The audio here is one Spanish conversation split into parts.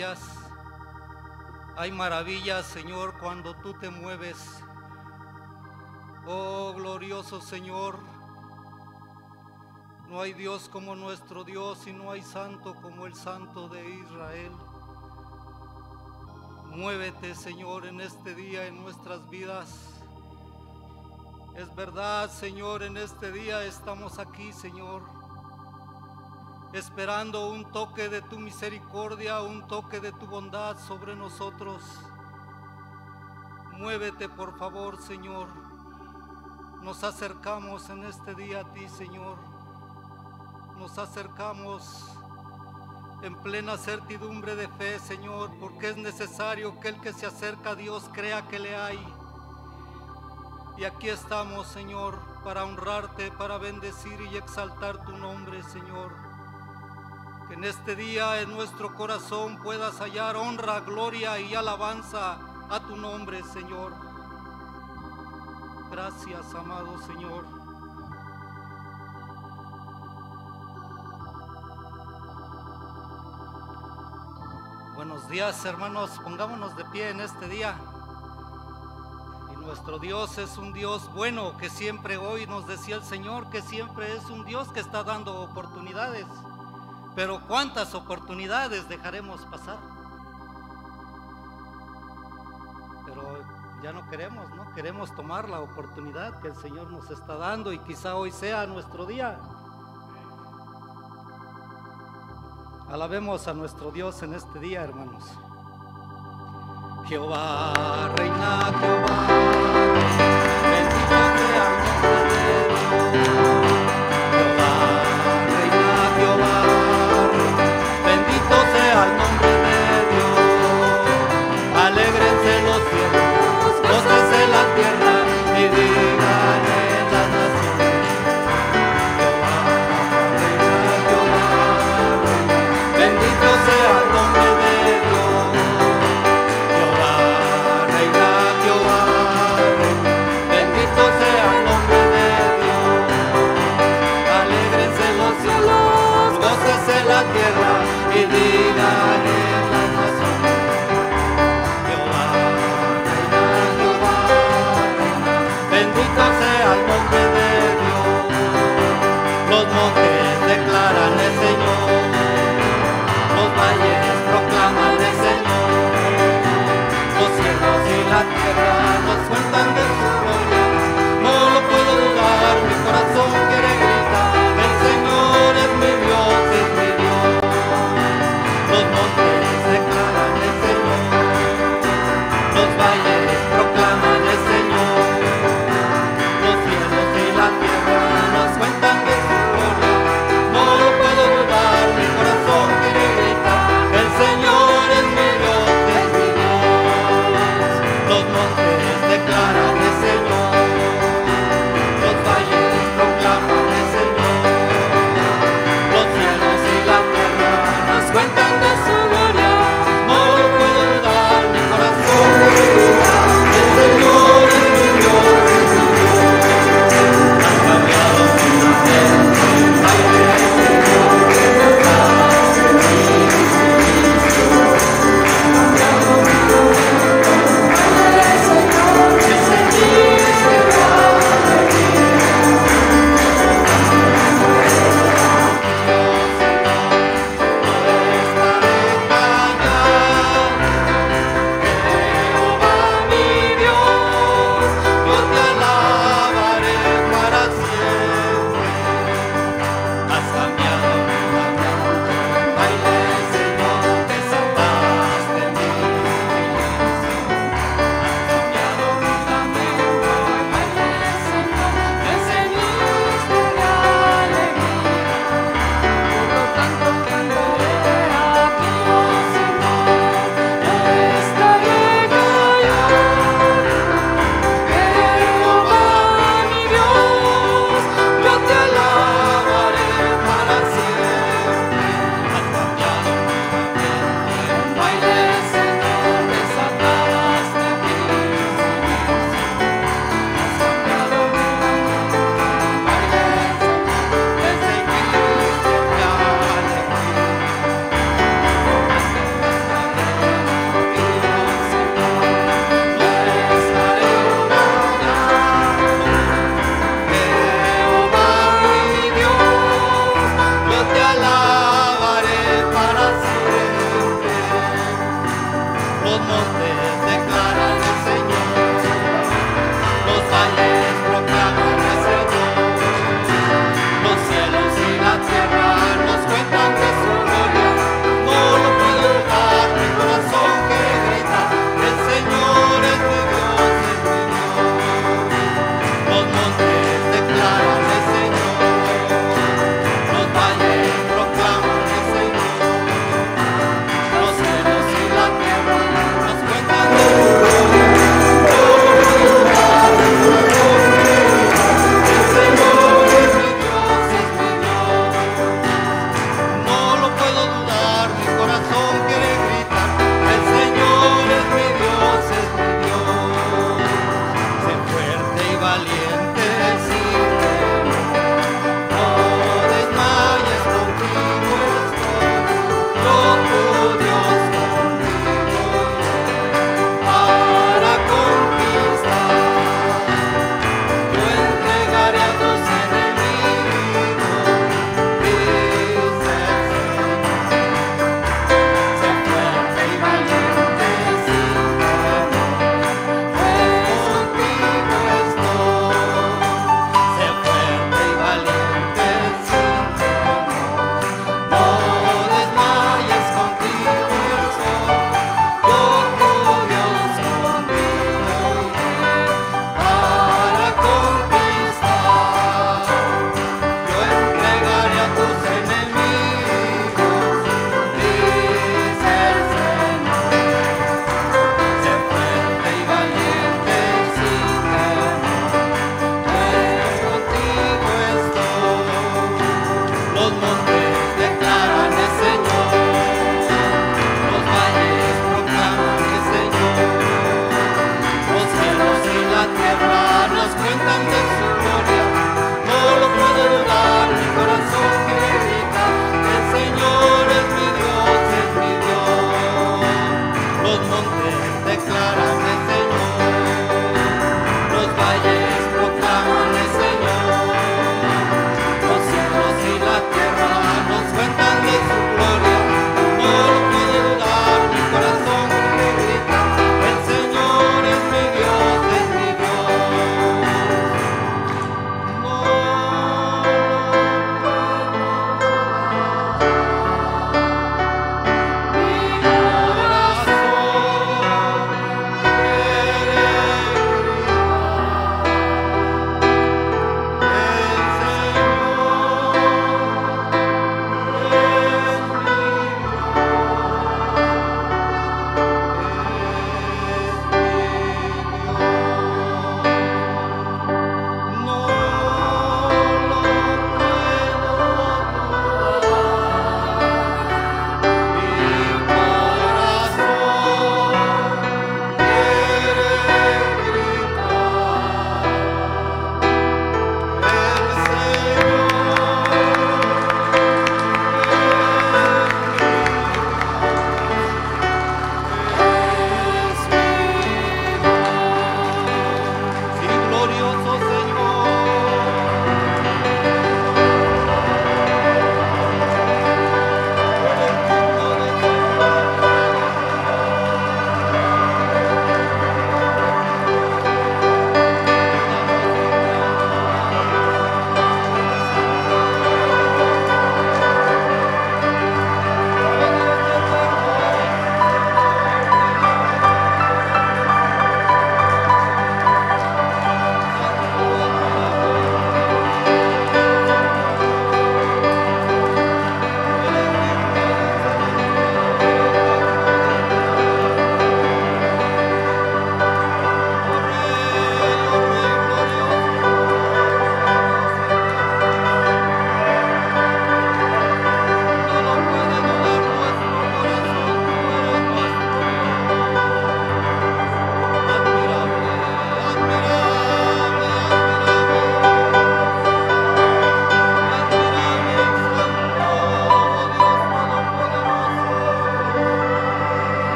maravillas. Hay maravillas, Señor, cuando tú te mueves. Oh, glorioso Señor. No hay Dios como nuestro Dios y no hay santo como el Santo de Israel. Muévete, Señor, en este día en nuestras vidas. Es verdad, Señor, en este día estamos aquí, Señor, esperando un toque de tu misericordia, un toque de tu bondad sobre nosotros. Muévete, por favor, Señor. Nos acercamos en este día a ti, Señor. Nos acercamos en plena certidumbre de fe, Señor, porque es necesario que el que se acerca a Dios crea que le hay. Y aquí estamos, Señor, para honrarte, para bendecir y exaltar tu nombre, Señor. Que en este día en nuestro corazón puedas hallar honra, gloria y alabanza a tu nombre, Señor. Gracias, amado Señor. Buenos días, hermanos. Pongámonos de pie en este día. Nuestro Dios es un Dios bueno, que siempre, hoy nos decía el Señor, que siempre es un Dios que está dando oportunidades. Pero ¿cuántas oportunidades dejaremos pasar? Pero ya no queremos, ¿no? Queremos tomar la oportunidad que el Señor nos está dando y quizá hoy sea nuestro día. Alabemos a nuestro Dios en este día, hermanos. Jehová reina, Jehová, bendito sea el nombre de Dios. Jehová reina, Jehová, bendito sea el nombre de Dios. Alégrense los cielos, gócese la tierra y digan en las naciones. Jehová reina, Jehová, bendito sea el nombre de Dios.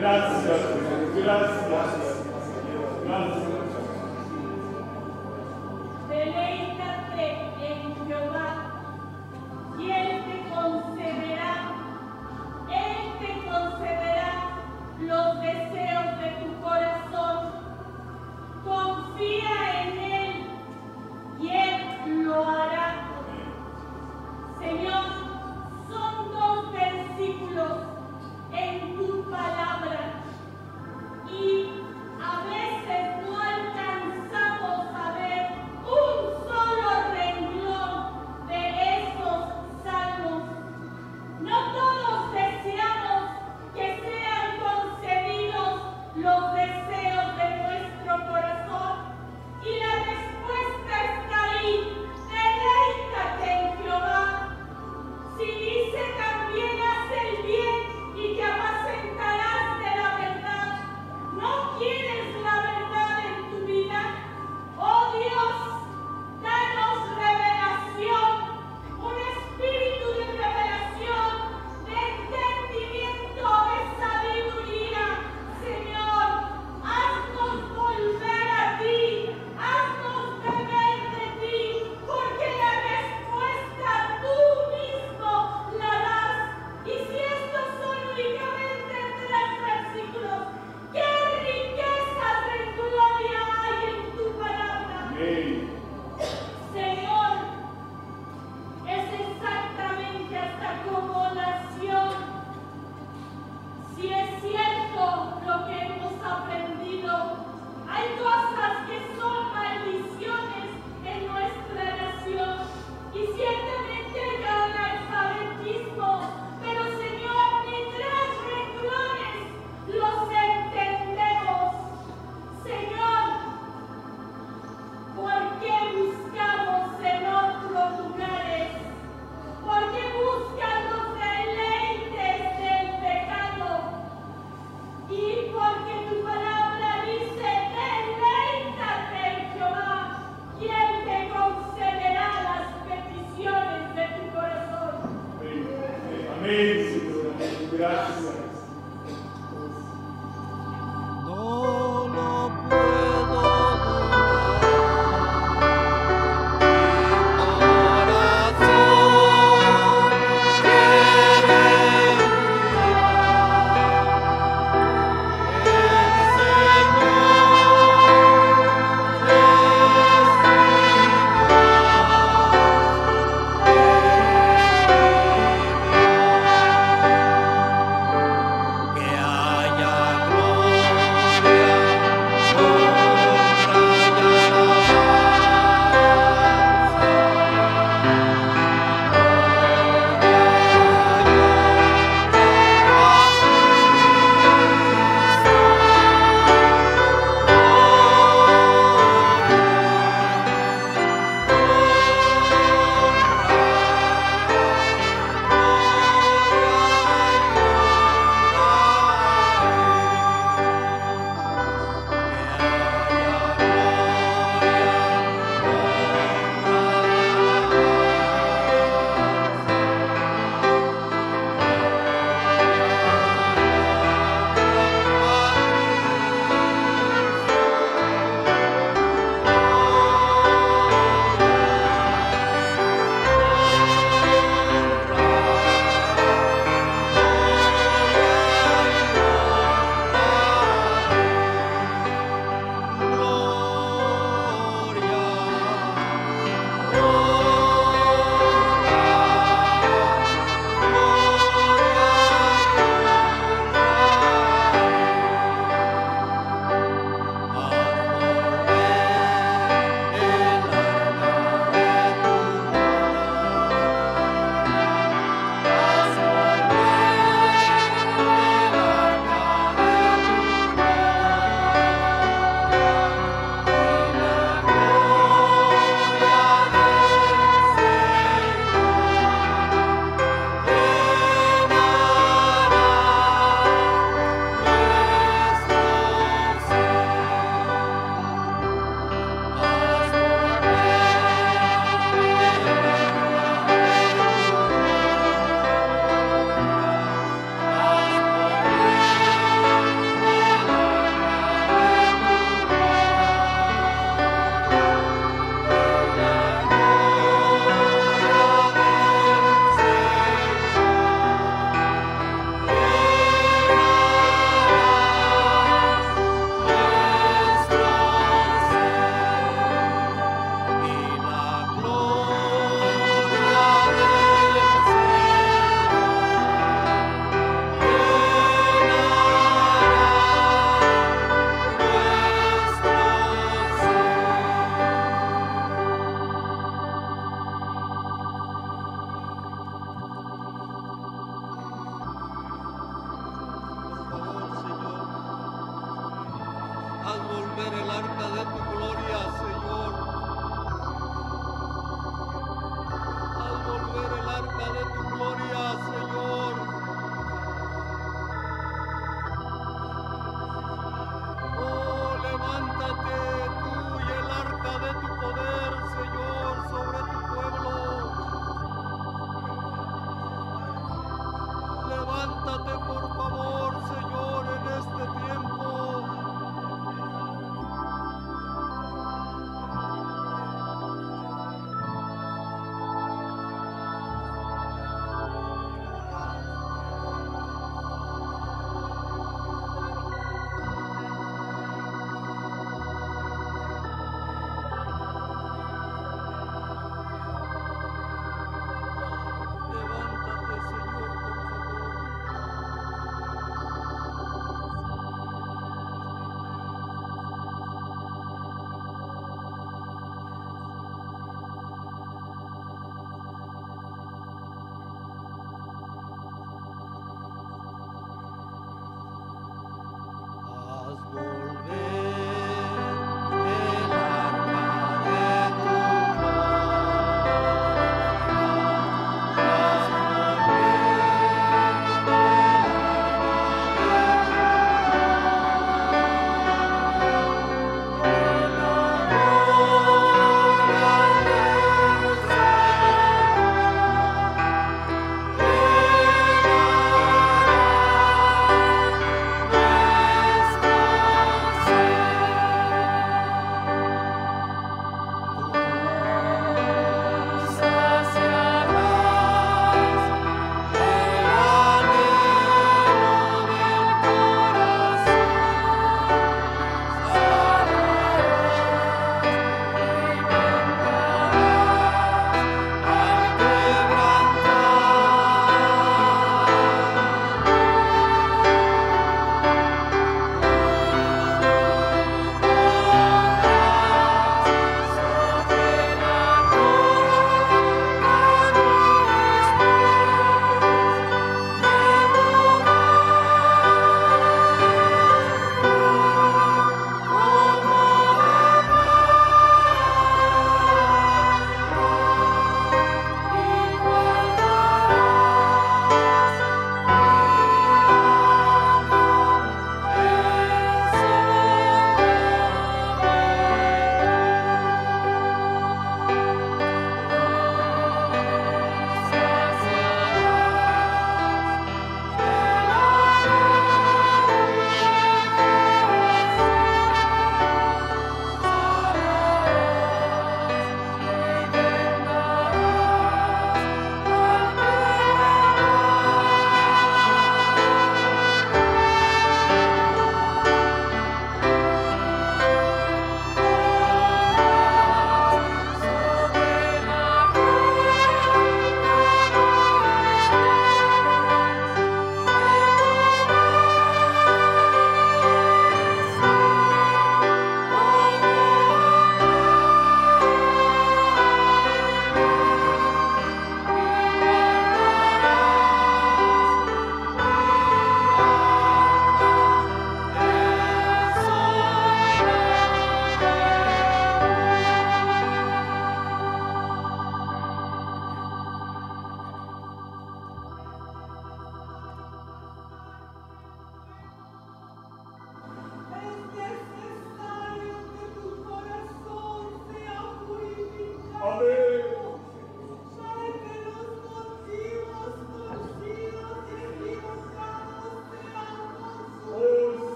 Gracias, gracias, gracias. Deleítate en Jehová y Él te concederá los deseos de tu corazón. Confía en Él y Él lo hará. Señor, son 2 versículos en tu palabra y a veces no alcanzamos a ver un solo renglón de esos salmos. No todos deseamos que sean concedidos los deseos de nuestro corazón y la respuesta está ahí. Deleítate en Jehová. Si dice también haz el bien y te apacentarás de la verdad, ¿no quieres la verdad en tu vida? Oh Dios, danos revelación, un espíritu de revelación, de entendimiento, de sabiduría. Señor, haznos volver a ti, haznos beber de ti, porque la respuesta tú mismo la das. Y si estos son únicamente 3 versículos, ¡qué riquezas de gloria hay en tu palabra! Señor, es exactamente hasta como nación. Si es cierto lo que hemos aprendido, hay cosas que son maldiciones en nuestra nación y ciertamente hay analfabetismo, pero Señor, ni 3 renglones los entendemos. Señor, ¿por qué buscamos en otros lugares? ¿Por qué buscan los deleites del pecado? Y porque tu palabra dice, deleítate en Jehová, y Él te concederá las peticiones de tu corazón. Amén, Señor. Gracias. No lo puedo dudar. Mi corazón quiere mirar. El Señor es mi Dios.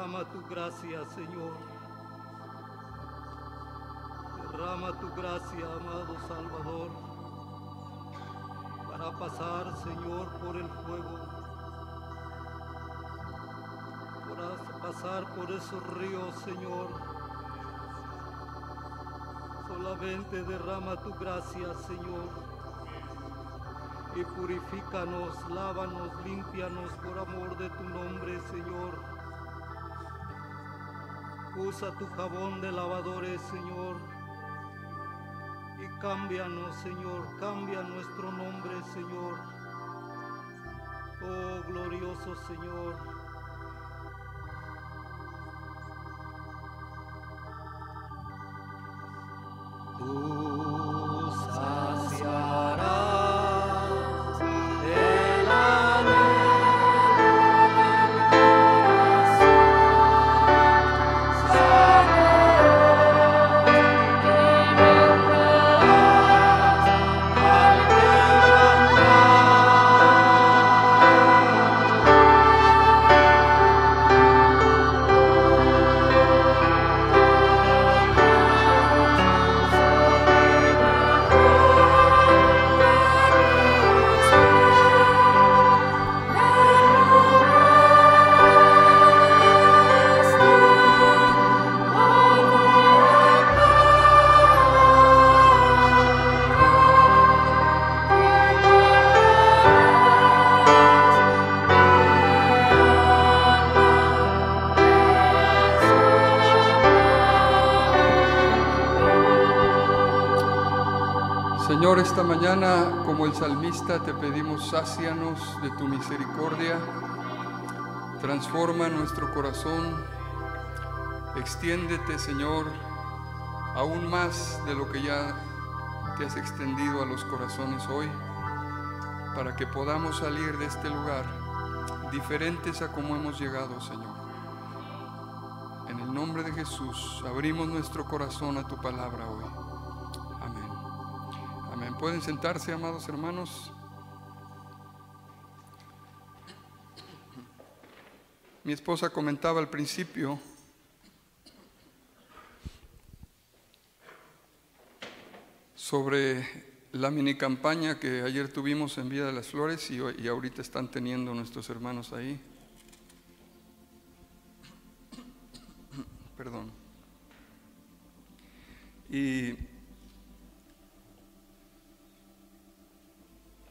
Derrama tu gracia, Señor. Derrama tu gracia, amado Salvador, para pasar, Señor, por el fuego, para pasar por esos ríos, Señor. Solamente derrama tu gracia, Señor, y purifícanos, lávanos, límpianos por amor de tu nombre, Señor. Usa tu jabón de lavadores, Señor, y cámbianos, Señor, cambia nuestro nombre, Señor. Oh, glorioso Señor. Tú saciarás el Señor, esta mañana, como el salmista, te pedimos, sácianos de tu misericordia, transforma nuestro corazón, extiéndete, Señor, aún más de lo que ya te has extendido a los corazones hoy, para que podamos salir de este lugar diferentes a como hemos llegado, Señor. En el nombre de Jesús, abrimos nuestro corazón a tu palabra hoy. Amén. Pueden sentarse, amados hermanos. Mi esposa comentaba al principio sobre la mini campaña que ayer tuvimos en Villa de las Flores y ahorita están teniendo nuestros hermanos ahí. Perdón. Y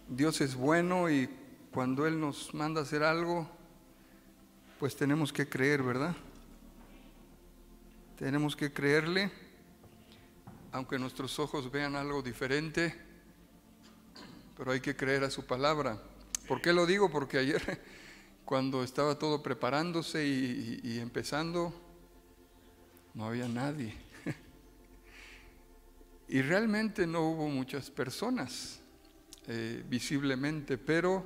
Dios es bueno, y cuando Él nos manda a hacer algo, pues tenemos que creer, ¿verdad? Tenemos que creerle, aunque nuestros ojos vean algo diferente, pero hay que creer a su palabra. ¿Por qué lo digo? Porque ayer, cuando estaba todo preparándose y empezando, no había nadie. Y realmente no hubo muchas personas. Visiblemente, pero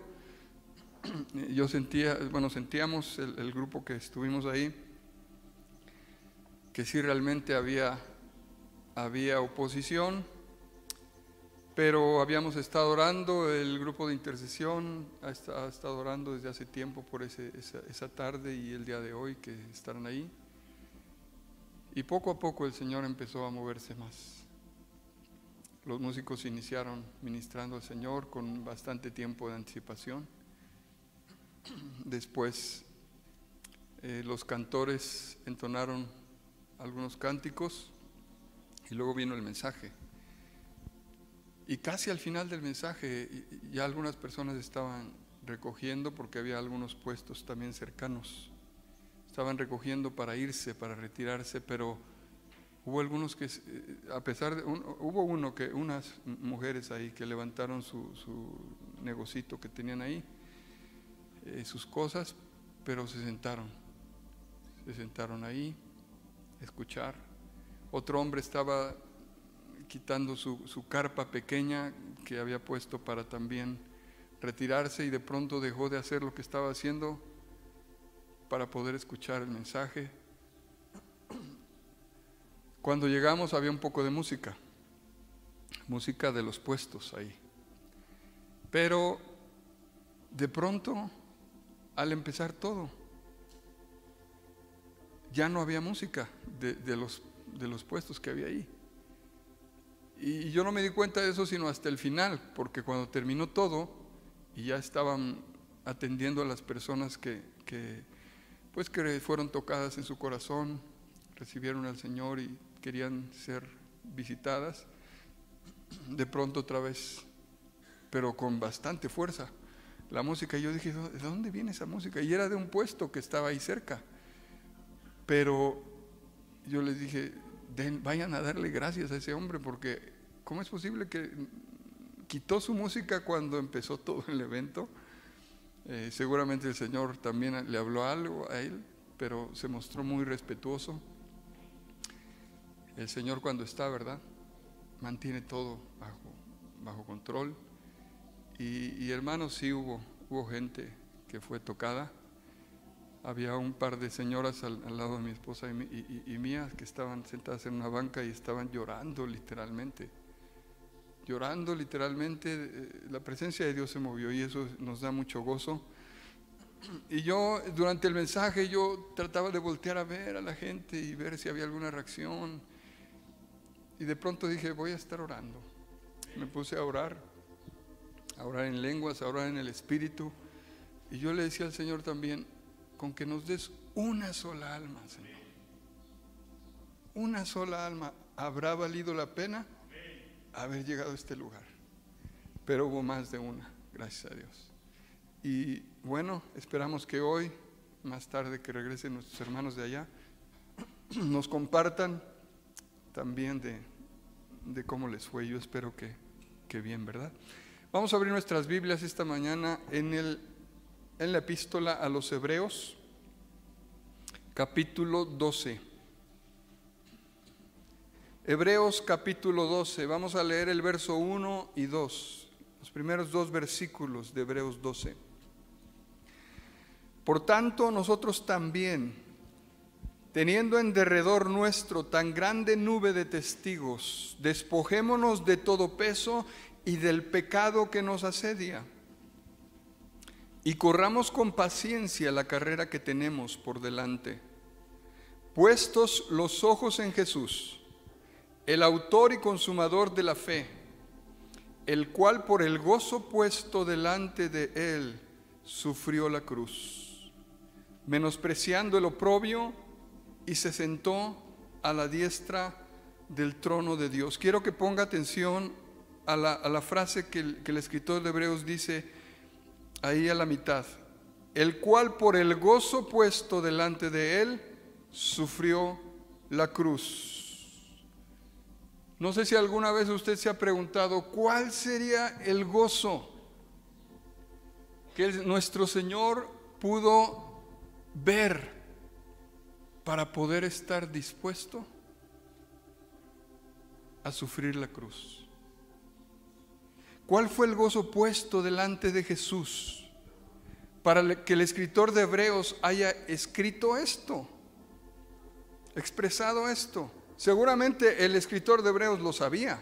yo sentíamos el grupo que estuvimos ahí, que sí realmente había oposición, pero habíamos estado orando, el grupo de intercesión ha estado orando desde hace tiempo por esa tarde y el día de hoy que estarán ahí, y poco a poco el Señor empezó a moverse más. Los músicos iniciaron ministrando al Señor con bastante tiempo de anticipación. Después los cantores entonaron algunos cánticos y luego vino el mensaje. Y casi al final del mensaje ya algunas personas estaban recogiendo, porque había algunos puestos también cercanos. Estaban recogiendo para irse, para retirarse, pero hubo algunos que, a pesar de, hubo unas mujeres ahí que levantaron su negocito que tenían ahí, sus cosas, pero se sentaron ahí a escuchar. Otro hombre estaba quitando su carpa pequeña que había puesto para también retirarse, y de pronto dejó de hacer lo que estaba haciendo para poder escuchar el mensaje. Cuando llegamos había un poco de música de los puestos ahí, pero de pronto, al empezar todo, ya no había música de los puestos que había ahí. Y yo no me di cuenta de eso sino hasta el final, porque cuando terminó todo y ya estaban atendiendo a las personas que fueron tocadas en su corazón, recibieron al Señor y querían ser visitadas, de pronto otra vez, pero con bastante fuerza, la música. Y yo dije, ¿de dónde viene esa música? Y era de un puesto que estaba ahí cerca. Pero yo les dije, vayan a darle gracias a ese hombre, porque ¿cómo es posible que quitó su música cuando empezó todo el evento? Seguramente el Señor también le habló algo a él, pero se mostró muy respetuoso. El Señor, cuando está, ¿verdad?, mantiene todo bajo control. Y hermanos, sí hubo gente que fue tocada. Había un par de señoras al lado de mi esposa y mía que estaban sentadas en una banca y estaban llorando literalmente. La presencia de Dios se movió y eso nos da mucho gozo. Y yo, durante el mensaje, yo trataba de voltear a ver a la gente y ver si había alguna reacción. Y de pronto dije, voy a estar orando. Me puse a orar en lenguas, a orar en el Espíritu. Y yo le decía al Señor también, con que nos des una sola alma, Señor. Una sola alma. ¿Habrá valido la pena haber llegado a este lugar? Pero hubo más de una, gracias a Dios. Y bueno, esperamos que hoy, más tarde que regresen nuestros hermanos de allá, nos compartan también de cómo les fue. Yo espero que bien, ¿verdad? Vamos a abrir nuestras Biblias esta mañana en la epístola a los Hebreos, capítulo 12. Hebreos capítulo 12, vamos a leer el verso 1 y 2, los primeros 2 versículos de Hebreos 12. Por tanto, nosotros también, teniendo en derredor nuestro tan grande nube de testigos, despojémonos de todo peso y del pecado que nos asedia, y corramos con paciencia la carrera que tenemos por delante, puestos los ojos en Jesús, el autor y consumador de la fe, el cual por el gozo puesto delante de él sufrió la cruz, menospreciando el oprobio, y se sentó a la diestra del trono de Dios. Quiero que ponga atención a la frase que el escritor de Hebreos dice ahí a la mitad: el cual por el gozo puesto delante de él sufrió la cruz. No sé si alguna vez usted se ha preguntado cuál sería el gozo que nuestro Señor pudo ver para poder estar dispuesto a sufrir la cruz. ¿Cuál fue el gozo puesto delante de Jesús para que el escritor de Hebreos haya escrito esto, expresado esto? Seguramente el escritor de Hebreos lo sabía.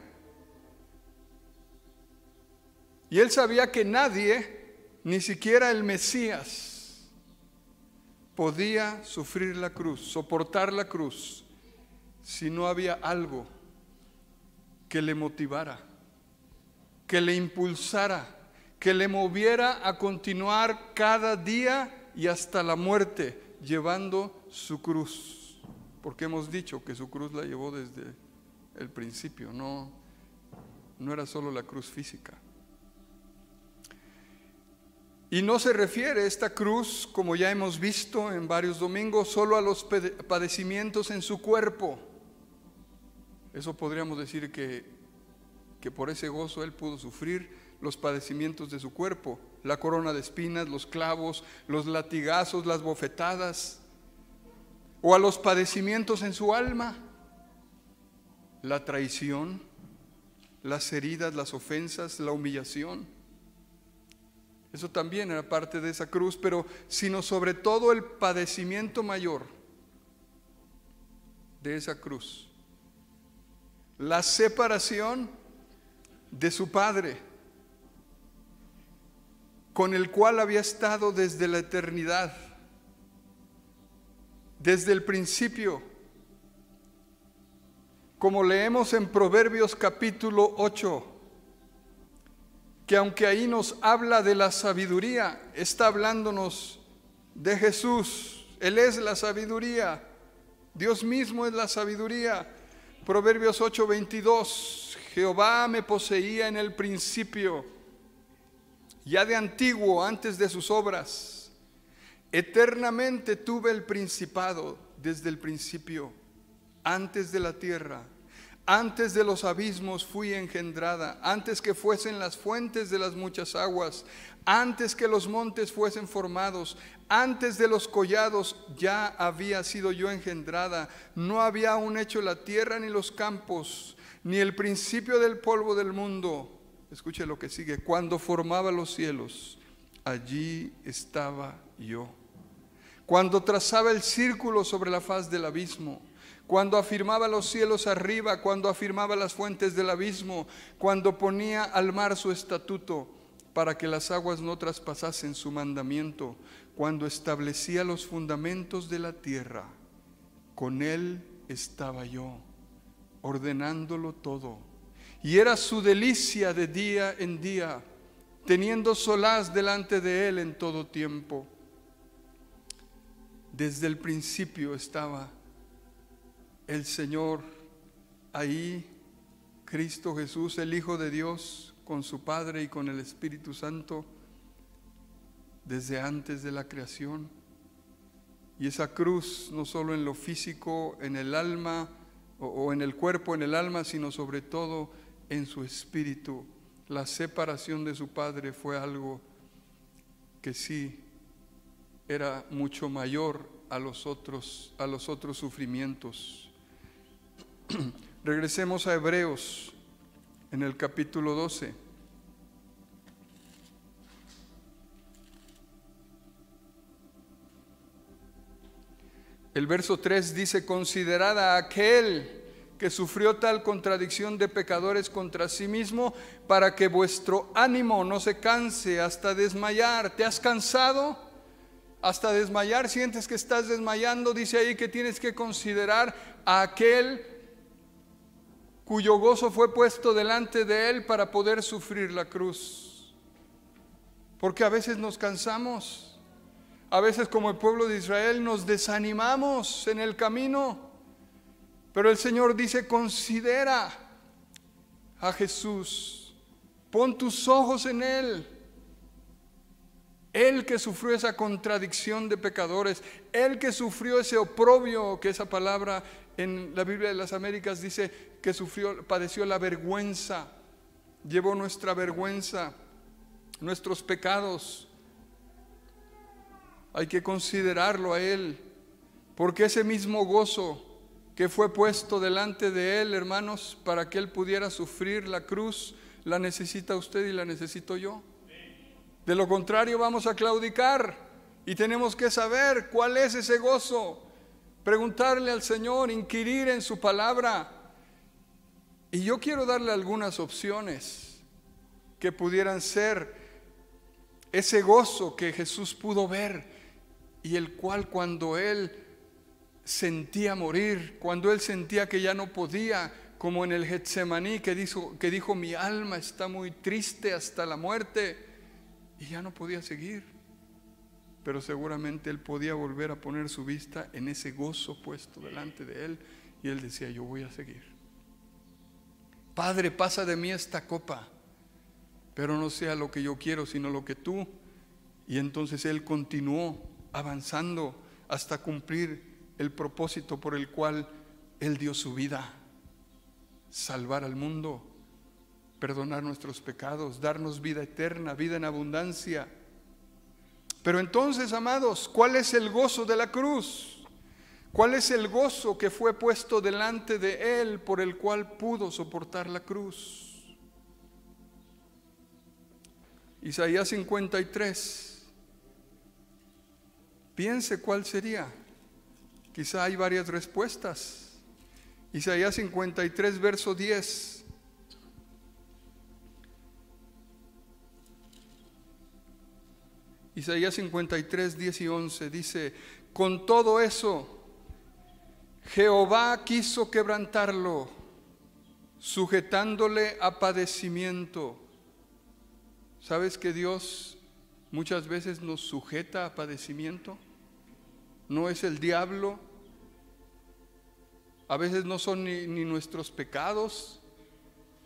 Y él sabía que nadie, ni siquiera el Mesías, podía sufrir la cruz, soportar la cruz, si no había algo que le motivara, que le impulsara, que le moviera a continuar cada día y hasta la muerte, llevando su cruz. Porque hemos dicho que su cruz la llevó desde el principio, no era solo la cruz física. Y no se refiere esta cruz, como ya hemos visto en varios domingos, solo a los padecimientos en su cuerpo. Eso podríamos decir que por ese gozo él pudo sufrir los padecimientos de su cuerpo, la corona de espinas, los clavos, los latigazos, las bofetadas, o a los padecimientos en su alma, la traición, las heridas, las ofensas, la humillación. Eso también era parte de esa cruz, pero sino sobre todo el padecimiento mayor de esa cruz, la separación de su Padre, con el cual había estado desde la eternidad, desde el principio, como leemos en Proverbios capítulo 8, que aunque ahí nos habla de la sabiduría, está hablándonos de Jesús. Él es la sabiduría, Dios mismo es la sabiduría. Proverbios 8:22, Jehová me poseía en el principio, ya de antiguo, antes de sus obras. Eternamente tuve el principado desde el principio, antes de la tierra. Antes de los abismos fui engendrada, antes que fuesen las fuentes de las muchas aguas, antes que los montes fuesen formados, antes de los collados ya había sido yo engendrada. No había aún hecho la tierra ni los campos, ni el principio del polvo del mundo. Escuche lo que sigue. Cuando formaba los cielos, allí estaba yo. Cuando trazaba el círculo sobre la faz del abismo, cuando afirmaba los cielos arriba, cuando afirmaba las fuentes del abismo, cuando ponía al mar su estatuto para que las aguas no traspasasen su mandamiento, cuando establecía los fundamentos de la tierra, con él estaba yo, ordenándolo todo. Y era su delicia de día en día, teniendo solaz delante de él en todo tiempo. Desde el principio estaba el Señor ahí, Cristo Jesús, el Hijo de Dios, con su Padre y con el Espíritu Santo, desde antes de la creación. Y esa cruz, no solo en lo físico, en el alma, o en el cuerpo, en el alma, sino sobre todo en su espíritu. La separación de su Padre fue algo que sí era mucho mayor a los otros sufrimientos. Regresemos a Hebreos en el capítulo 12. El verso 3 dice: considerad a aquel que sufrió tal contradicción de pecadores contra sí mismo, para que vuestro ánimo no se canse hasta desmayar. ¿Te has cansado? Hasta desmayar, sientes que estás desmayando. Dice ahí que tienes que considerar a aquel cuyo gozo fue puesto delante de él para poder sufrir la cruz. Porque a veces nos cansamos, a veces como el pueblo de Israel nos desanimamos en el camino, pero el Señor dice: considera a Jesús, pon tus ojos en él. Él que sufrió esa contradicción de pecadores, Él que sufrió ese oprobio, que esa palabra en la Biblia de las Américas dice que padeció la vergüenza, llevó nuestra vergüenza, nuestros pecados. Hay que considerarlo a Él, porque ese mismo gozo que fue puesto delante de Él, hermanos, para que Él pudiera sufrir la cruz, la necesita usted y la necesito yo. De lo contrario vamos a claudicar y tenemos que saber cuál es ese gozo, preguntarle al Señor, inquirir en su palabra. Y yo quiero darle algunas opciones que pudieran ser ese gozo que Jesús pudo ver y el cual cuando Él sentía morir, cuando Él sentía que ya no podía, como en el Getsemaní que dijo mi alma está muy triste hasta la muerte, y ya no podía seguir, pero seguramente Él podía volver a poner su vista en ese gozo puesto delante de Él, y Él decía: yo voy a seguir. Padre, pasa de mí esta copa, pero no sea lo que yo quiero, sino lo que tú. Y entonces Él continuó avanzando hasta cumplir el propósito por el cual Él dio su vida: salvar al mundo, perdonar nuestros pecados, darnos vida eterna, vida en abundancia. Pero entonces, amados, ¿cuál es el gozo de la cruz? ¿Cuál es el gozo que fue puesto delante de Él por el cual pudo soportar la cruz? Isaías 53. Piense cuál sería. Quizá hay varias respuestas. Isaías 53, verso 10. Isaías 53, 10 y 11 dice: con todo eso Jehová quiso quebrantarlo, sujetándole a padecimiento. ¿Sabes que Dios muchas veces nos sujeta a padecimiento? No es el diablo, a veces no son ni nuestros pecados,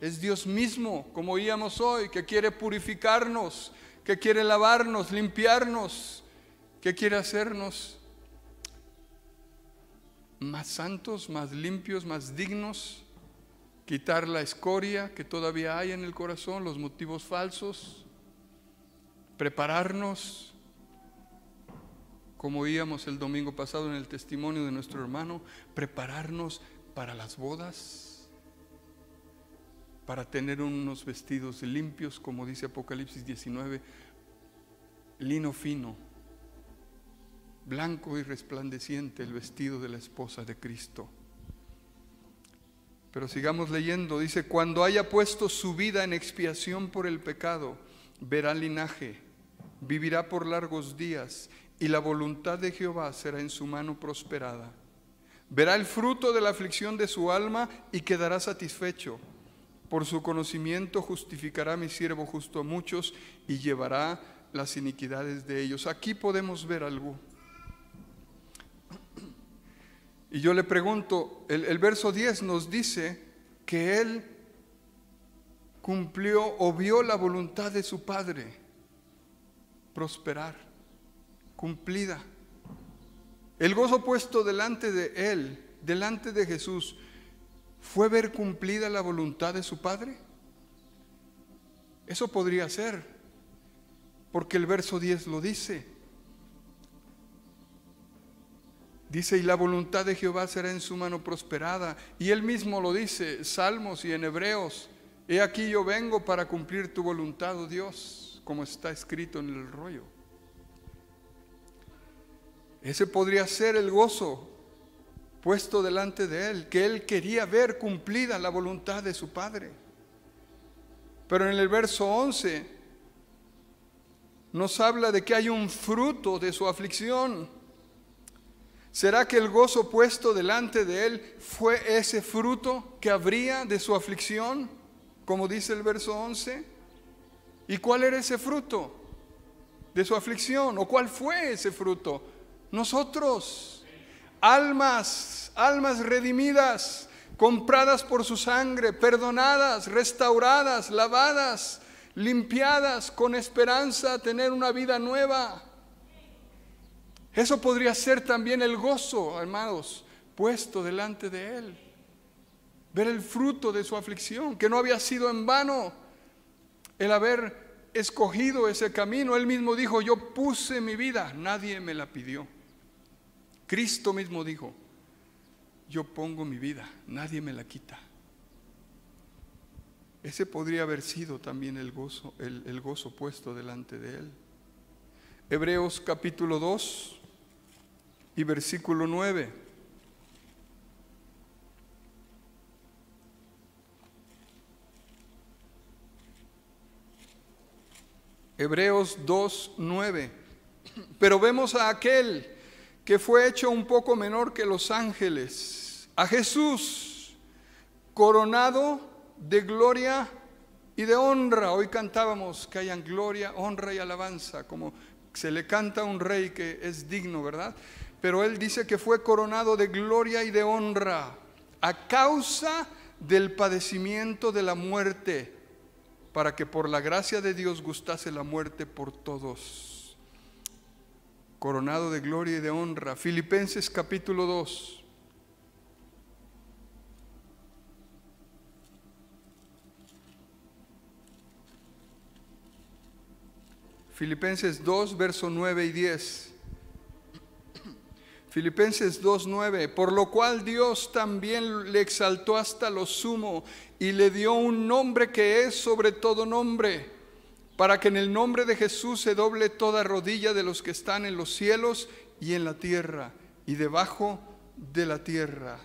es Dios mismo, como oíamos hoy, que quiere purificarnos, que quiere lavarnos, limpiarnos, que quiere hacernos más santos, más limpios, más dignos, quitar la escoria que todavía hay en el corazón, los motivos falsos, prepararnos, como oíamos el domingo pasado en el testimonio de nuestro hermano, prepararnos para las bodas, para tener unos vestidos limpios, como dice Apocalipsis 19, lino fino, blanco y resplandeciente, el vestido de la esposa de Cristo. Pero sigamos leyendo, dice: cuando haya puesto su vida en expiación por el pecado, verá linaje, vivirá por largos días, y la voluntad de Jehová será en su mano prosperada. Verá el fruto de la aflicción de su alma y quedará satisfecho. Por su conocimiento justificará mi siervo justo a muchos y llevará las iniquidades de ellos. Aquí podemos ver algo. Y yo le pregunto, el verso 10 nos dice que él cumplió o vio la voluntad de su Padre prosperar, cumplida. El gozo puesto delante de él, delante de Jesús, ¿fue ver cumplida la voluntad de su Padre? Eso podría ser, porque el verso 10 lo dice. Dice: y la voluntad de Jehová será en su mano prosperada. Y él mismo lo dice, Salmos y en Hebreos: he aquí yo vengo para cumplir tu voluntad, oh Dios, como está escrito en el rollo. Ese podría ser el gozo puesto delante de él, que él quería ver cumplida la voluntad de su Padre. Pero en el verso 11 nos habla de que hay un fruto de su aflicción. ¿Será que el gozo puesto delante de él fue ese fruto que habría de su aflicción, como dice el verso 11? ¿Y cuál era ese fruto de su aflicción? ¿O cuál fue ese fruto? Nosotros, almas redimidas, compradas por su sangre, perdonadas, restauradas, lavadas, limpiadas, con esperanza a tener una vida nueva. Eso podría ser también el gozo, hermanos, puesto delante de él. Ver el fruto de su aflicción, que no había sido en vano el haber escogido ese camino. Él mismo dijo: yo puse mi vida, nadie me la pidió. Cristo mismo dijo: yo pongo mi vida, nadie me la quita. Ese podría haber sido también el gozo puesto delante de él. Hebreos capítulo 2 y versículo 9. Hebreos 2, 9. Pero vemos a aquel que fue hecho un poco menor que los ángeles, a Jesús, coronado de gloria y de honra. Hoy cantábamos que hayan gloria, honra y alabanza, como se le canta a un rey que es digno, ¿verdad? Pero él dice que fue coronado de gloria y de honra a causa del padecimiento de la muerte, para que por la gracia de Dios gustase la muerte por todos. Coronado de gloria y de honra. Filipenses capítulo 2. Filipenses 2, verso 9 y 10. Filipenses 2, 9. Por lo cual Dios también le exaltó hasta lo sumo y le dio un nombre que es sobre todo nombre, para que en el nombre de Jesús se doble toda rodilla de los que están en los cielos y en la tierra y debajo de la tierra.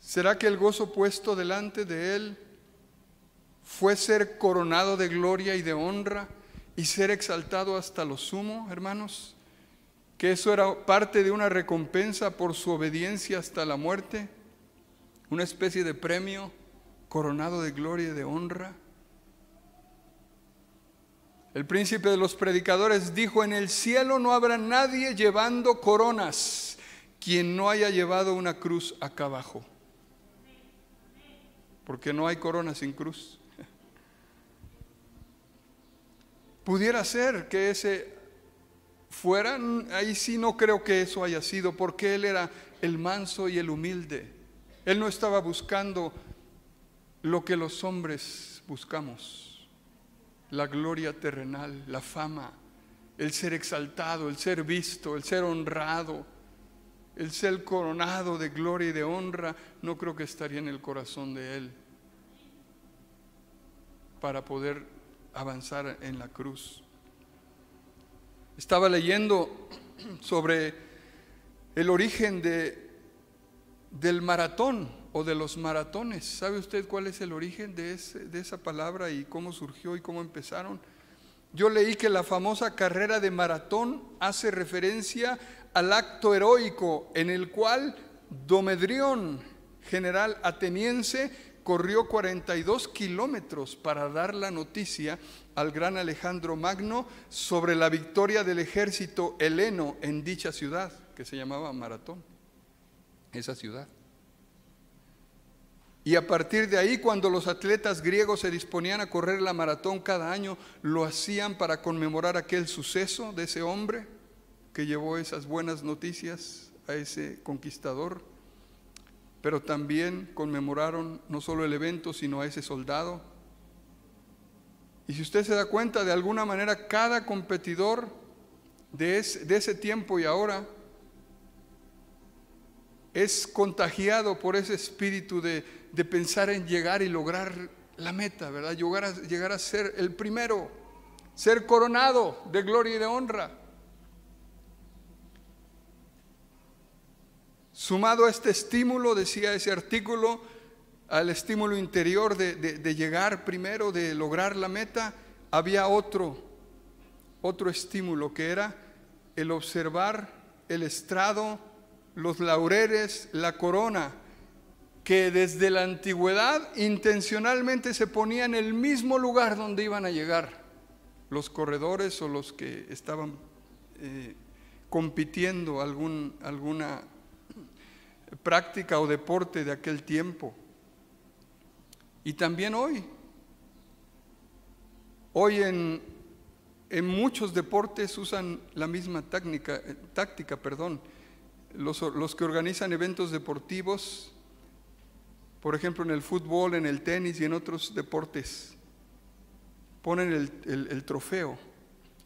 ¿Será que el gozo puesto delante de él fue ser coronado de gloria y de honra y ser exaltado hasta lo sumo, hermanos? que eso era parte de una recompensa por su obediencia hasta la muerte, una especie de premio coronado de gloria y de honra. El príncipe de los predicadores dijo: en el cielo no habrá nadie llevando coronas quien no haya llevado una cruz acá abajo, porque no hay corona sin cruz. Pudiera ser que ese fuera, ahí sí no creo que eso haya sido, porque él era el manso y el humilde. Él no estaba buscando lo que los hombres buscamos: la gloria terrenal, la fama, el ser exaltado, el ser visto, el ser honrado, el ser coronado de gloria y de honra. No creo que estaría en el corazón de él para poder avanzar en la cruz. Estaba leyendo sobre el origen del maratón o de los maratones. ¿Sabe usted cuál es el origen de esa palabra y cómo surgió y cómo empezaron? Yo leí que la famosa carrera de maratón hace referencia al acto heroico en el cual Domedrión, general ateniense, corrió 42 kilómetros para dar la noticia al gran Alejandro Magno sobre la victoria del ejército heleno en dicha ciudad, que se llamaba Maratón, esa ciudad. Y a partir de ahí, cuando los atletas griegos se disponían a correr la maratón cada año, lo hacían para conmemorar aquel suceso de ese hombre que llevó esas buenas noticias a ese conquistador. Pero también conmemoraron no solo el evento, sino a ese soldado. Y si usted se da cuenta, de alguna manera cada competidor de ese tiempo y ahora es contagiado por ese espíritu de pensar en llegar y lograr la meta, ¿verdad? Llegar a ser el primero, ser coronado de gloria y de honra. Sumado a este estímulo, decía ese artículo, al estímulo interior de llegar primero, de lograr la meta, había otro estímulo, que era el observar el estrado, los laureles, la corona, que desde la antigüedad intencionalmente se ponía en el mismo lugar donde iban a llegar los corredores o los que estaban compitiendo alguna práctica o deporte de aquel tiempo. Y también hoy en muchos deportes usan la misma táctica. Los que organizan eventos deportivos, por ejemplo en el fútbol, en el tenis y en otros deportes, ponen el trofeo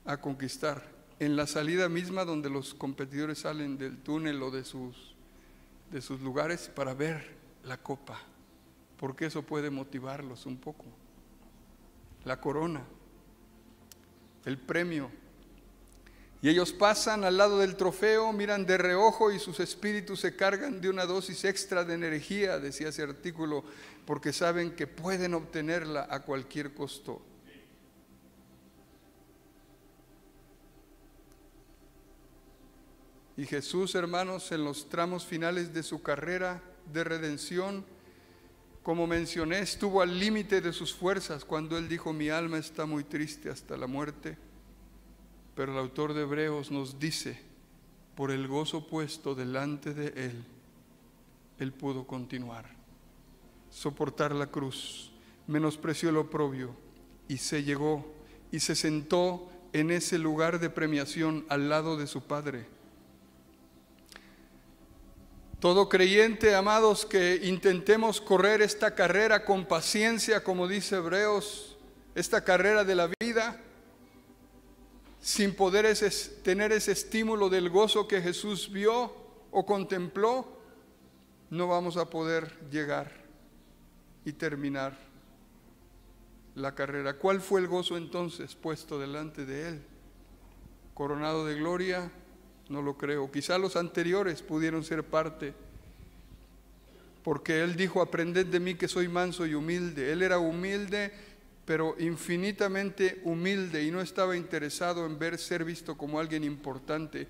a conquistar en la salida misma donde los competidores salen del túnel o de sus lugares para ver la copa, porque eso puede motivarlos un poco. La corona, el premio. Y ellos pasan al lado del trofeo, miran de reojo y sus espíritus se cargan de una dosis extra de energía, decía ese artículo, porque saben que pueden obtenerla a cualquier costo. Y Jesús, hermanos, en los tramos finales de su carrera de redención, como mencioné, estuvo al límite de sus fuerzas cuando Él dijo: mi alma está muy triste hasta la muerte. Pero el autor de Hebreos nos dice: por el gozo puesto delante de Él pudo continuar, soportar la cruz, menospreció el oprobio y se llegó y se sentó en ese lugar de premiación al lado de su Padre. Todo creyente, amados, que intentemos correr esta carrera con paciencia, como dice Hebreos, esta carrera de la vida, sin poder tener ese estímulo del gozo que Jesús vio o contempló, no vamos a poder llegar y terminar la carrera. ¿Cuál fue el gozo entonces puesto delante de Él? ¿Coronado de gloria? No lo creo. Quizá los anteriores pudieron ser parte, porque Él dijo: aprended de mí que soy manso y humilde. Él era humilde, pero infinitamente humilde, y no estaba interesado en ser visto como alguien importante.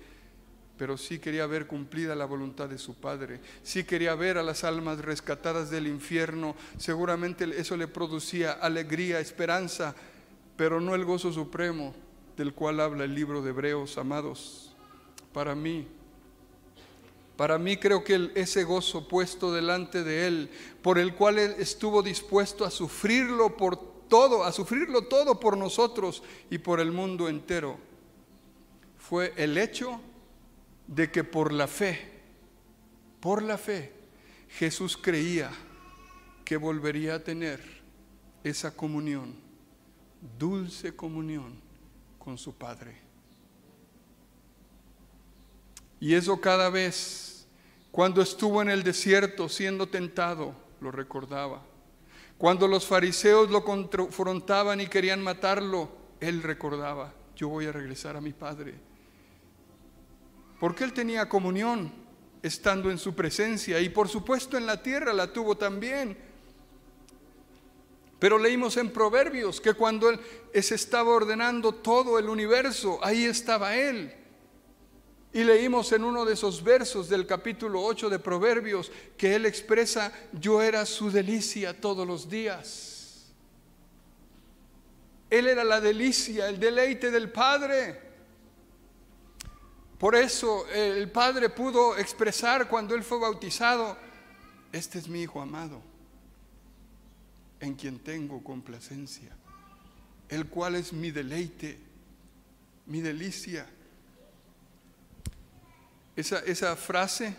pero sí quería ver cumplida la voluntad de su Padre. Sí quería ver a las almas rescatadas del infierno. Seguramente eso le producía alegría, esperanza, pero no el gozo supremo del cual habla el libro de Hebreos, amados. Para mí creo que ese gozo puesto delante de Él, por el cual Él estuvo dispuesto a sufrirlo todo por nosotros y por el mundo entero, fue el hecho de que por la fe, Jesús creía que volvería a tener esa comunión, dulce comunión con su Padre. Y eso cada vez, cuando estuvo en el desierto siendo tentado, lo recordaba. Cuando los fariseos lo confrontaban y querían matarlo, él recordaba: yo voy a regresar a mi Padre. Porque él tenía comunión estando en su presencia, y por supuesto en la tierra la tuvo también. Pero leímos en Proverbios que cuando él se estaba ordenando todo el universo, ahí estaba él. Y leímos en uno de esos versos del capítulo 8 de Proverbios que él expresa: yo era su delicia todos los días. Él era la delicia, el deleite del Padre. Por eso el Padre pudo expresar cuando él fue bautizado: este es mi Hijo amado, en quien tengo complacencia, el cual es mi deleite, mi delicia. Esa frase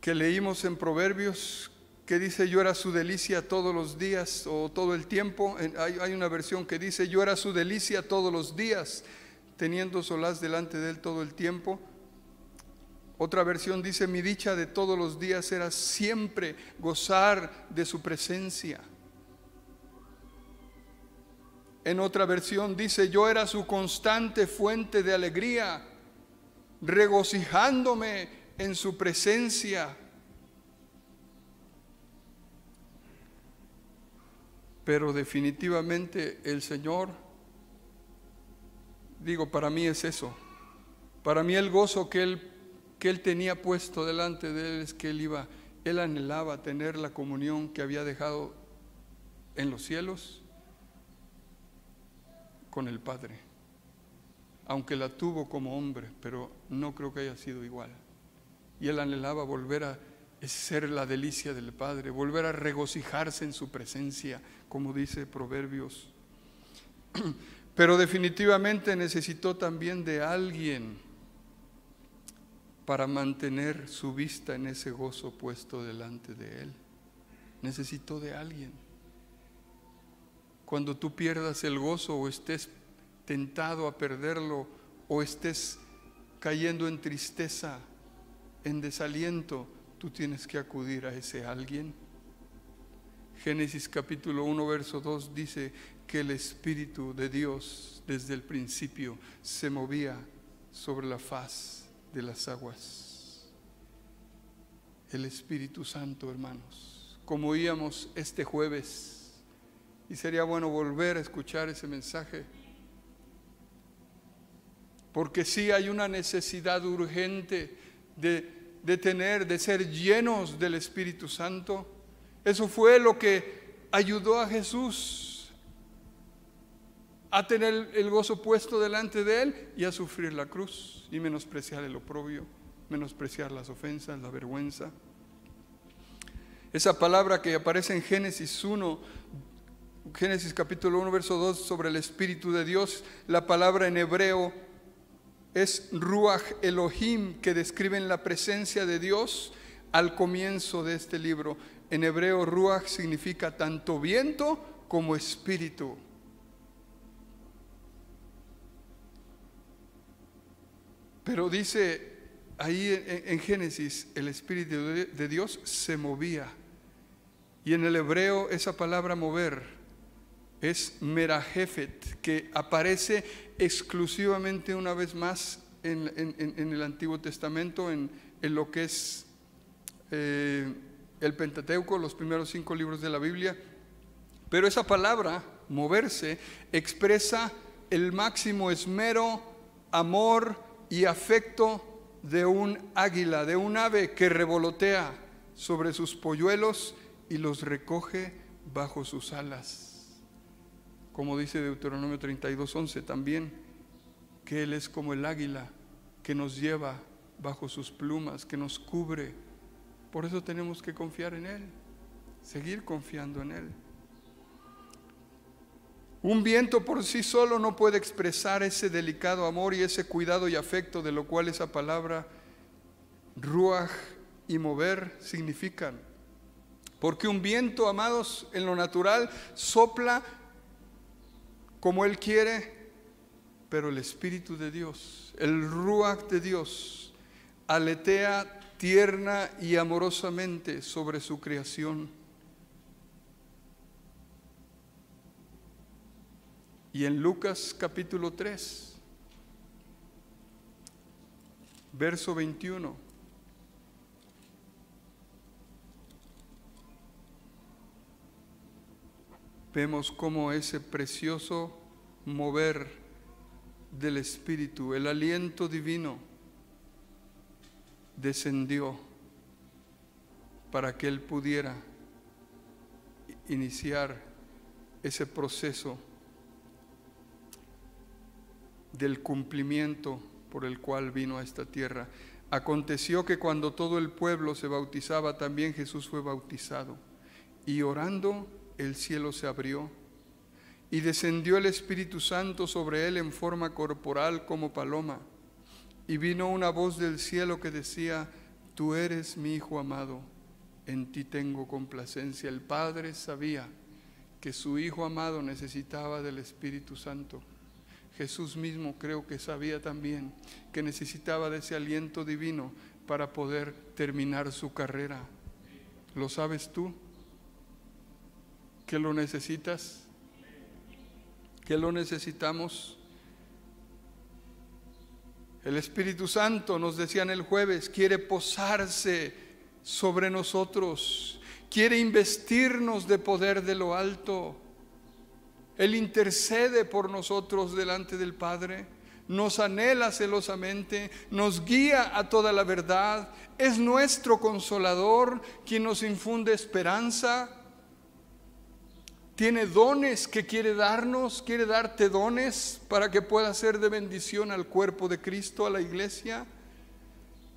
que leímos en Proverbios, que dice: yo era su delicia todos los días o todo el tiempo. Hay una versión que dice: yo era su delicia todos los días, teniendo solaz delante de él todo el tiempo. Otra versión dice: mi dicha de todos los días era siempre gozar de su presencia. En otra versión dice: yo era su constante fuente de alegría, regocijándome en su presencia. Pero definitivamente el Señor, para mí es eso. Para mí el gozo que él tenía puesto delante de él es que él anhelaba tener la comunión que había dejado en los cielos con el Padre. Aunque la tuvo como hombre, pero no creo que haya sido igual. Y él anhelaba volver a ser la delicia del Padre, volver a regocijarse en su presencia, como dice Proverbios. Pero definitivamente necesitó también de alguien para mantener su vista en ese gozo puesto delante de él. Necesitó de alguien. Cuando tú pierdas el gozo o estés tentado a perderlo, o estés cayendo en tristeza, en desaliento, tú tienes que acudir a ese alguien. Génesis capítulo 1 verso 2 dice que el Espíritu de Dios desde el principio se movía sobre la faz de las aguas. El Espíritu Santo, hermanos, como oíamos este jueves, y sería bueno volver a escuchar ese mensaje, porque sí hay una necesidad urgente de ser llenos del Espíritu Santo. Eso fue lo que ayudó a Jesús a tener el gozo puesto delante de él y a sufrir la cruz y menospreciar el oprobio, menospreciar las ofensas, la vergüenza. Esa palabra que aparece en Génesis capítulo 1 verso 2 sobre el Espíritu de Dios, la palabra en hebreo es Ruach Elohim, que describe la presencia de Dios al comienzo de este libro. En hebreo, Ruach significa tanto viento como espíritu. Pero dice ahí en Génesis, el Espíritu de Dios se movía. Y en el hebreo esa palabra mover es merajefet, que aparece exclusivamente una vez más en el Antiguo Testamento, en lo que es el Pentateuco, los primeros 5 libros de la Biblia. Pero esa palabra, moverse, expresa el máximo esmero, amor y afecto de un águila, de un ave que revolotea sobre sus polluelos y los recoge bajo sus alas. Como dice Deuteronomio 32:11 también, que Él es como el águila que nos lleva bajo sus plumas, que nos cubre. Por eso tenemos que confiar en Él, seguir confiando en Él. Un viento por sí solo no puede expresar ese delicado amor y ese cuidado y afecto de lo cual esa palabra ruaj y mover significan. Porque un viento, amados, en lo natural sopla como Él quiere, pero el Espíritu de Dios, el ruaj de Dios, aletea tierna y amorosamente sobre su creación. Y en Lucas capítulo 3, verso 21, vemos cómo ese precioso mover del Espíritu, el aliento divino, descendió para que Él pudiera iniciar ese proceso del cumplimiento por el cual vino a esta tierra. Aconteció que cuando todo el pueblo se bautizaba, también Jesús fue bautizado. Y orando, el cielo se abrió, y descendió el Espíritu Santo sobre él en forma corporal como paloma. Y vino una voz del cielo que decía: Tú eres mi Hijo amado, en ti tengo complacencia. El Padre sabía que su Hijo amado necesitaba del Espíritu Santo. Jesús mismo creo que sabía también que necesitaba de ese aliento divino para poder terminar su carrera. ¿Lo sabes tú? ¿Que lo necesitas? ¿Que lo necesitamos? El Espíritu Santo, nos decían el jueves, quiere posarse sobre nosotros, quiere investirnos de poder de lo alto. Él intercede por nosotros delante del Padre, nos anhela celosamente, nos guía a toda la verdad, es nuestro consolador, quien nos infunde esperanza. Tiene dones que quiere darnos, quiere darte dones para que pueda ser de bendición al cuerpo de Cristo, a la iglesia.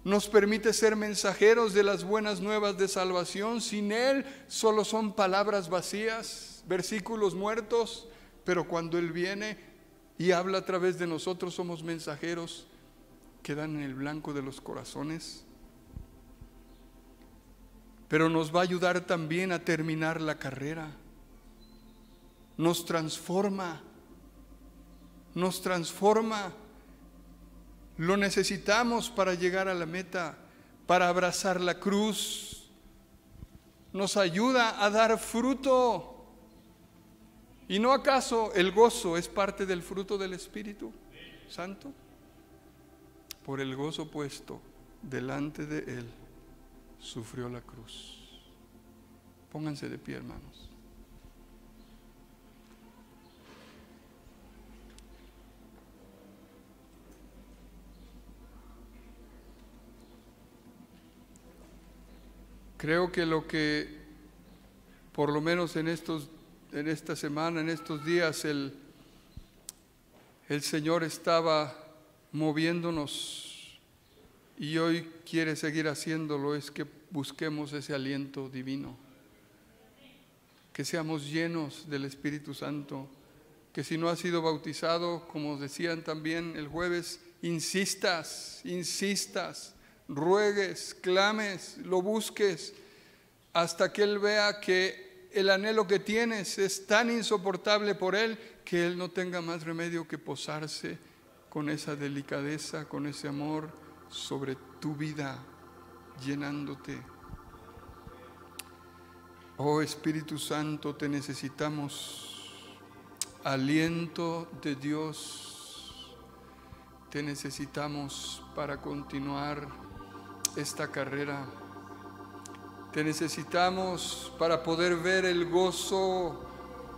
Nos permite ser mensajeros de las buenas nuevas de salvación. Sin Él solo son palabras vacías, versículos muertos, pero cuando Él viene y habla a través de nosotros, somos mensajeros que dan en el blanco de los corazones. Pero nos va a ayudar también a terminar la carrera. Nos transforma, nos transforma. Lo necesitamos para llegar a la meta, para abrazar la cruz. Nos ayuda a dar fruto. ¿Y no acaso el gozo es parte del fruto del Espíritu Santo? Por el gozo puesto delante de Él, sufrió la cruz. Pónganse de pie, hermanos. Creo que lo que, por lo menos en esta semana, en estos días, el Señor estaba moviéndonos y hoy quiere seguir haciéndolo, es que busquemos ese aliento divino, que seamos llenos del Espíritu Santo, que si no has sido bautizado, como decían también el jueves, insistas, ruegues, clames, lo busques, hasta que Él vea que el anhelo que tienes es tan insoportable por Él, que Él no tenga más remedio que posarse con esa delicadeza, con ese amor sobre tu vida, llenándote. Oh Espíritu Santo, te necesitamos. Aliento de Dios, te necesitamos para continuar esta carrera. Te necesitamos para poder ver el gozo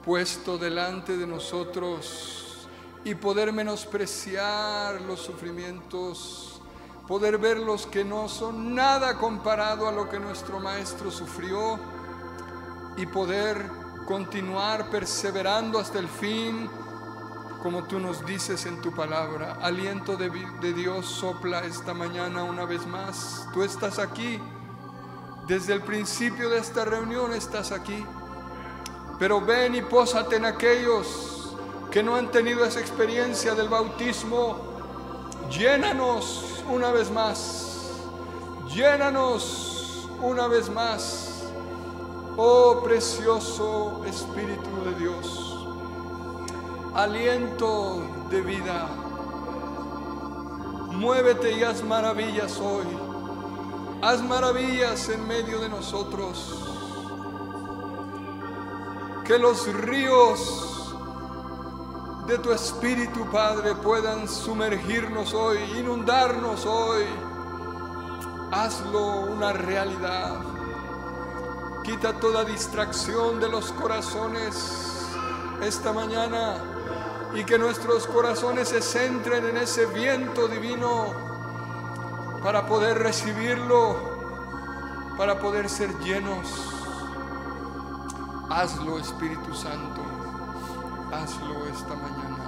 puesto delante de nosotros y poder menospreciar los sufrimientos, poder verlos que no son nada comparado a lo que nuestro Maestro sufrió y poder continuar perseverando hasta el fin, como tú nos dices en tu palabra. Aliento de Dios sopla esta mañana una vez más. Tú estás aquí, desde el principio de esta reunión estás aquí, pero ven y pósate en aquellos que no han tenido esa experiencia del bautismo. Llénanos una vez más, llénanos una vez más. Oh precioso Espíritu de Dios, aliento de vida, muévete y haz maravillas hoy, haz maravillas en medio de nosotros, que los ríos de tu Espíritu, Padre, puedan sumergirnos hoy, inundarnos hoy. Hazlo una realidad. Quita toda distracción de los corazones esta mañana y que nuestros corazones se centren en ese viento divino para poder recibirlo, para poder ser llenos. Hazlo, Espíritu Santo, hazlo esta mañana.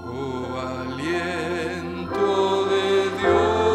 Oh, aliento de Dios.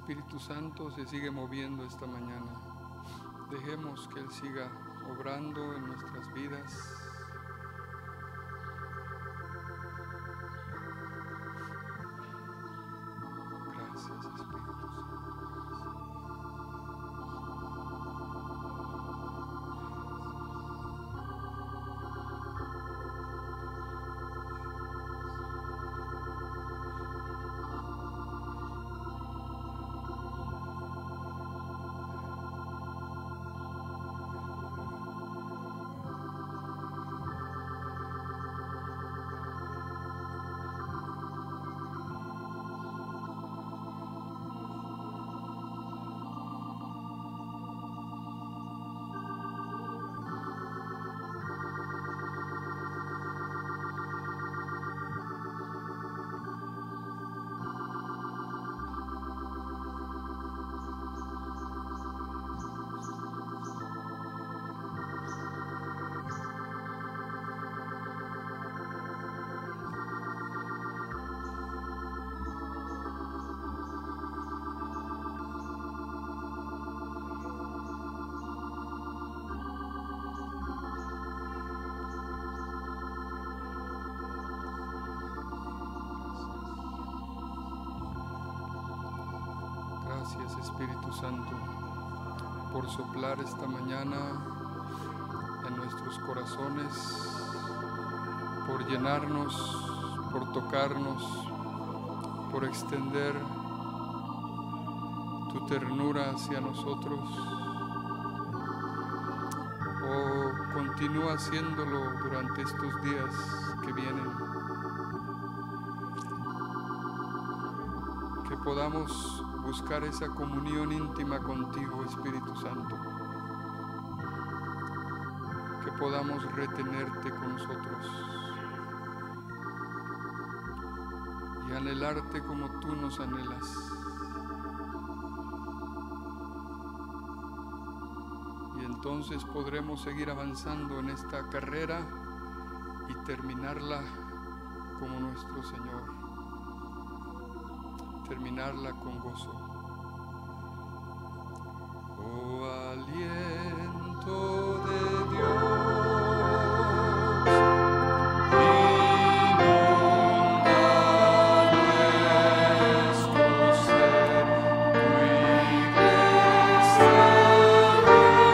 Espíritu Santo se sigue moviendo esta mañana. Dejemos que Él siga obrando en nuestras vidas. Gracias, Espíritu Santo. Gracias, Espíritu Santo, por soplar esta mañana en nuestros corazones, por llenarnos, por tocarnos, por extender tu ternura hacia nosotros. Oh, continúa haciéndolo durante estos días que vienen. Que podamos buscar esa comunión íntima contigo, Espíritu Santo. Que podamos retenerte con nosotros y anhelarte como tú nos anhelas. Y entonces podremos seguir avanzando en esta carrera y terminarla como nuestro Señor. Terminarla con gozo. Oh, aliento de Dios, inunda nuestro ser, tu iglesia viva.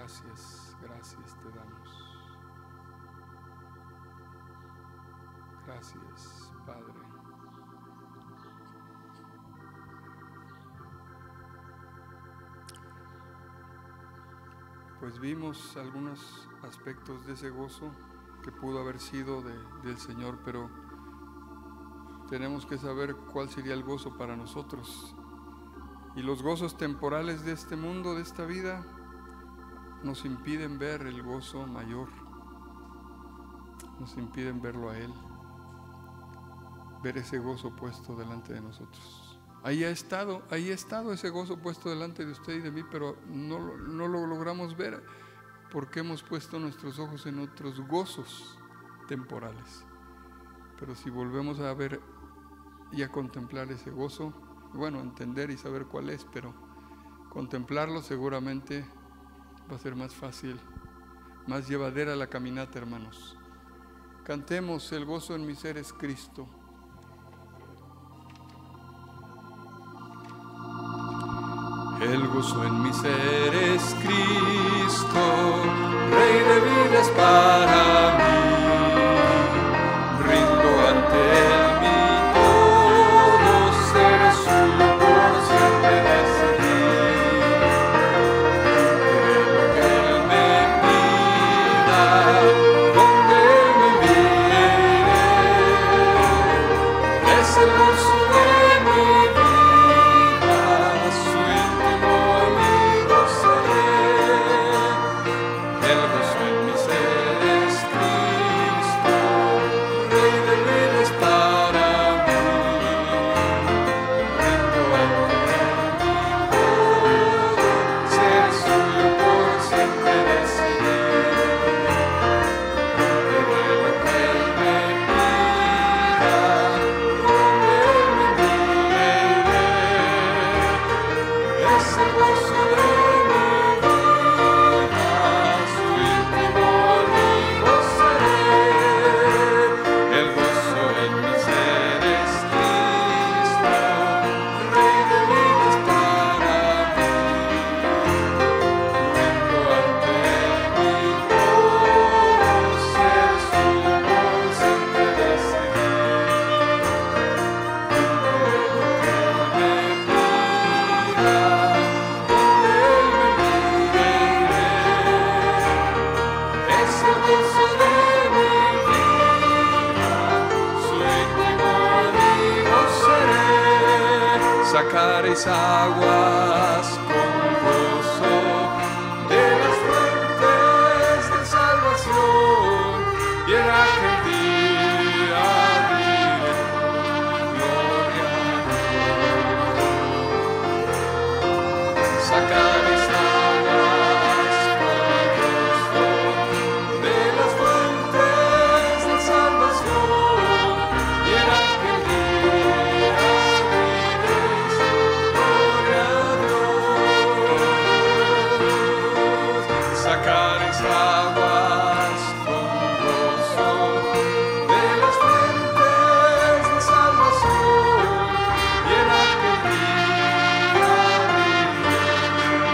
Gracias, gracias te damos. Gracias, Padre. Pues vimos algunos aspectos de ese gozo que pudo haber sido del Señor, pero tenemos que saber cuál sería el gozo para nosotros. Y los gozos temporales de este mundo, de esta vida, nos impiden ver el gozo mayor, nos impiden verlo a Él, ver ese gozo puesto delante de nosotros. Ahí ha estado ese gozo puesto delante de usted y de mí, pero no lo logramos ver porque hemos puesto nuestros ojos en otros gozos temporales. Pero si volvemos a ver y a contemplar ese gozo, bueno, entender y saber cuál es, pero contemplarlo seguramente va a ser más fácil, más llevadera la caminata, hermanos. Cantemos: el gozo en mi ser es Cristo. El gozo en mi ser es Cristo, Rey de vida es para mí. Rindo ante Él mi todo, seré suyo por siempre decidir. Haré lo que Él me pida, donde Él me envíe iré. Es el gozo de mi vida, su íntimo amigo seré. El gozo en mi ser es Cristo, Rey de vida es para mí. Rindo ante Él mi todo, seré suyo por siempre decidir. Haré lo que Él me pida, donde Él me envíe iré. Es el gozo de mi vida, su íntimo amigo seré. El gozo en mi ser es Cristo, Rey de vida es para mí. Rindo ante Él mi todo, ser suyo por siempre decidir. Haré lo que Él me pida, donde Él me envíe iré. Es el gozo de mi vida, su íntimo amigo seré. Sacaréis aguas con gozo de las fuentes de salvación, y en aquel día diré: gloria a Dios. Sacaréis aguas con gozo de las fuentes de salvación, y en aquel día diréis: gloria a Dios. Sacaréis aguas con gozo de las fuentes de salvación, y en aquel día diréis: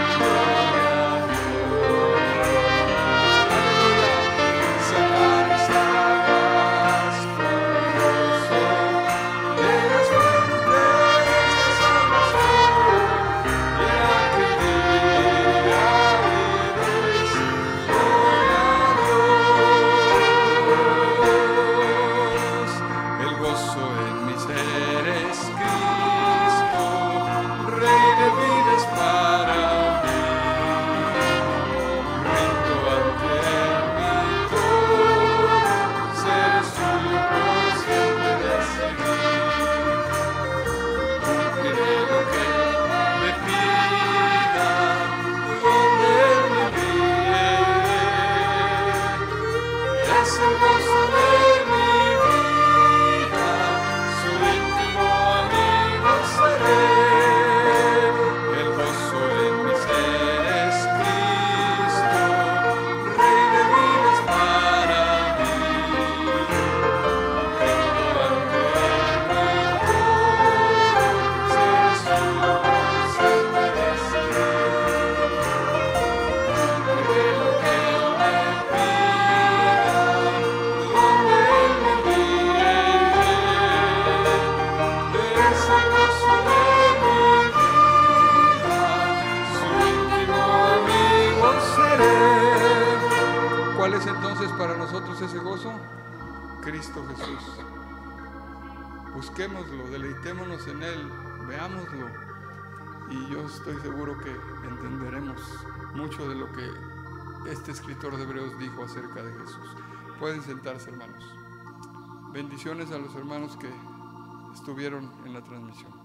¿Buscamos ese gozo? Cristo Jesús. Busquémoslo, deleitémonos en Él, veámoslo, y yo estoy seguro que entenderemos mucho de lo que este escritor de Hebreos dijo acerca de Jesús. Pueden sentarse, hermanos. Bendiciones a los hermanos que estuvieron en la transmisión.